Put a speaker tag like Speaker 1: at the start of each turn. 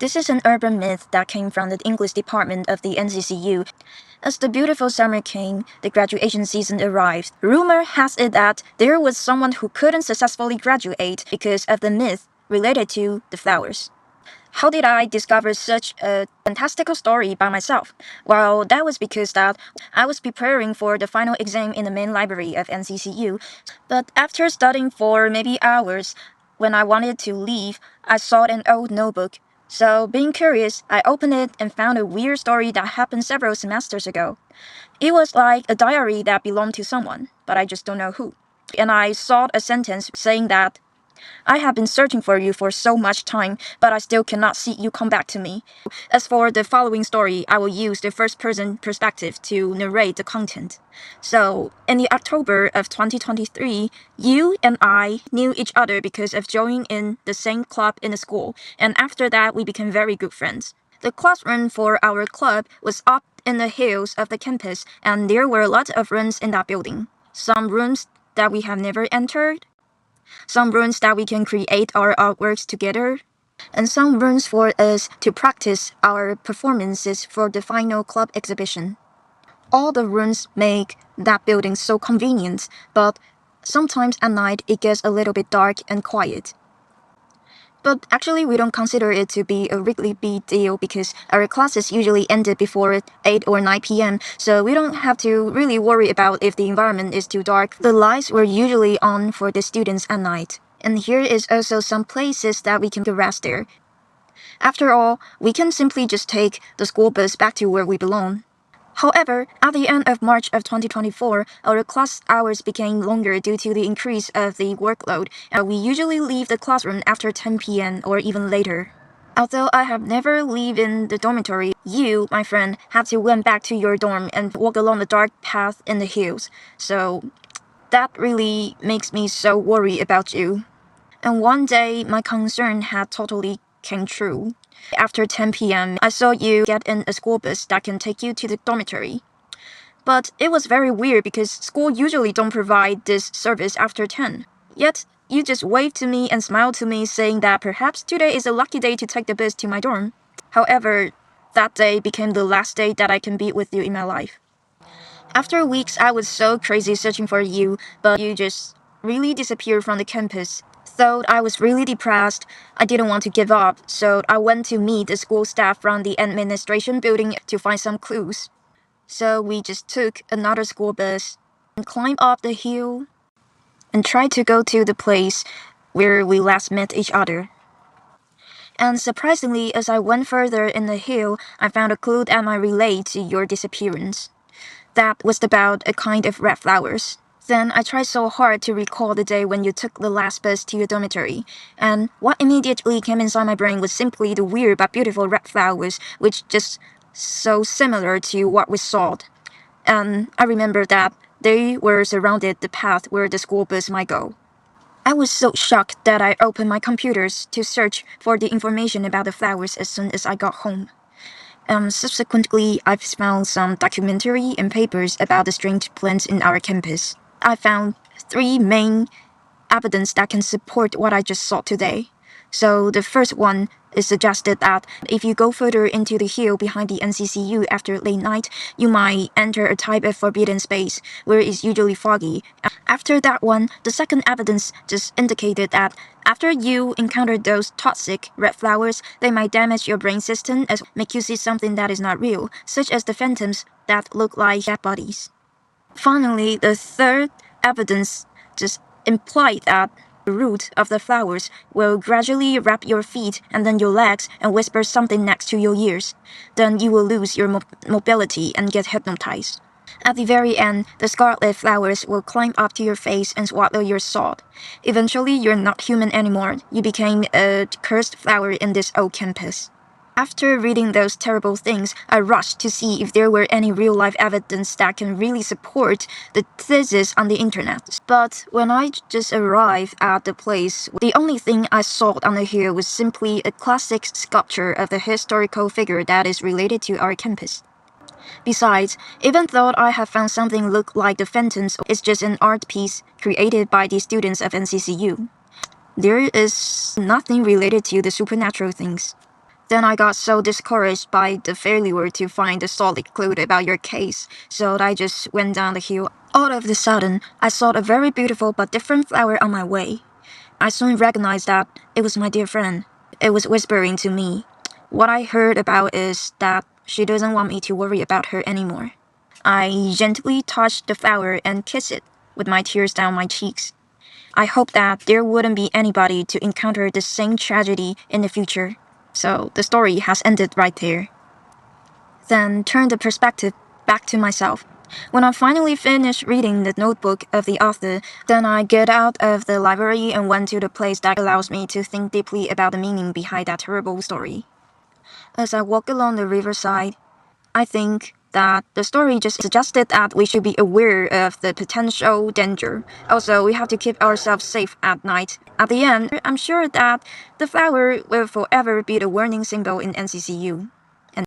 Speaker 1: This is an urban myth that came from the English department of the NCCU. As the beautiful summer came, the graduation season arrived. Rumor has it that there was someone who couldn't successfully graduate because of the myth related to the flowers. How did I discover such a fantastical story by myself? Well, that was because that I was preparing for the final exam in the main library of NCCU. But after studying for maybe hours, when I wanted to leave, I saw an old notebook. So, being curious, I opened it and found a weird story that happened several semesters ago. It was like a diary that belonged to someone, but I just don't know who. And I saw a sentence saying that I have been searching for you for so much time, but I still cannot see you come back to me. As for the following story, I will use the first-person perspective to narrate the content. So, in the October of 2023, you and I knew each other because of joining in the same club in the school, and after that, we became very good friends. The classroom for our club was up in the hills of the campus, and there were lots of rooms in that building. Some rooms that we have never entered, some rooms that we can create our artworks together, and some rooms for us to practice our performances for the final club exhibition. All the rooms make that building so convenient, but sometimes at night it gets a little bit dark and quiet. But actually, we don't consider it to be a really big deal because our classes usually ended before 8 or 9 p.m., so we don't have to really worry about if the environment is too dark. The lights were usually on for the students at night. And here is also some places that we can rest there. After all, we can simply just take the school bus back to where we belong. However, at the end of March of 2024, our class hours became longer due to the increase of the workload, and we usually leave the classroom after 10 p.m. or even later. Although I have never lived in the dormitory, you, my friend, had to went back to your dorm and walk along the dark path in the hills. So that really makes me so worried about you. And one day, my concern had totally came true. After 10 p.m., I saw you get in a school bus that can take you to the dormitory. But it was very weird because school usually don't provide this service after 10. Yet, you just waved to me and smiled to me saying that perhaps today is a lucky day to take the bus to my dorm. However, that day became the last day that I can be with you in my life. After weeks, I was so crazy searching for you, but you just really disappeared from the campus. Though I was really depressed, I didn't want to give up, so I went to meet the school staff from the administration building to find some clues. So we just took another school bus and climbed up the hill and tried to go to the place where we last met each other. And surprisingly, as I went further in the hill, I found a clue that might relate to your disappearance. That was about a kind of red flowers. Then I tried so hard to recall the day when you took the last bus to your dormitory, and what immediately came inside my brain was simply the weird but beautiful red flowers, which just so similar to what we saw. And I remember that they were surrounded the path where the school bus might go. I was so shocked that I opened my computers to search for the information about the flowers as soon as I got home. Subsequently, I've found some documentary and papers about the strange plants in our campus. I found 3 main evidence that can support what I just saw today. So the first one is suggested that if you go further into the hill behind the NCCU after late night, you might enter a type of forbidden space where it's usually foggy. After that one, the second evidence just indicated that after you encounter those toxic red flowers, they might damage your brain system and make you see something that is not real, such as the phantoms that look like dead bodies. Finally, the third evidence just implied that the root of the flowers will gradually wrap your feet and then your legs and whisper something next to your ears. Then you will lose your mobility and get hypnotized. At the very end, the scarlet flowers will climb up to your face and swallow your soul. Eventually, you're not human anymore. You became a cursed flower in this old campus. After reading those terrible things, I rushed to see if there were any real-life evidence that can really support the thesis on the internet. But when I just arrived at the place, the only thing I saw on the hill was simply a classic sculpture of the historical figure that is related to our campus. Besides, even though I have found something look like the phantoms, it's just an art piece created by the students of NCCU. There is nothing related to the supernatural things. Then I got so discouraged by the failure to find a solid clue about your case, so I just went down the hill. All of a sudden, I saw a very beautiful but different flower on my way. I soon recognized that it was my dear friend. It was whispering to me. What I heard about is that she doesn't want me to worry about her anymore. I gently touched the flower and kissed it, with my tears down my cheeks. I hoped that there wouldn't be anybody to encounter the same tragedy in the future. So the story has ended right there. Then turn the perspective back to myself. When I finally finished reading the notebook of the author, then I get out of the library and went to the place that allows me to think deeply about the meaning behind that terrible story. As I walk along the riverside, I think that the story just suggested that we should be aware of the potential danger. Also, we have to keep ourselves safe at night. At the end, I'm sure that the flower will forever be the warning symbol in NCCU.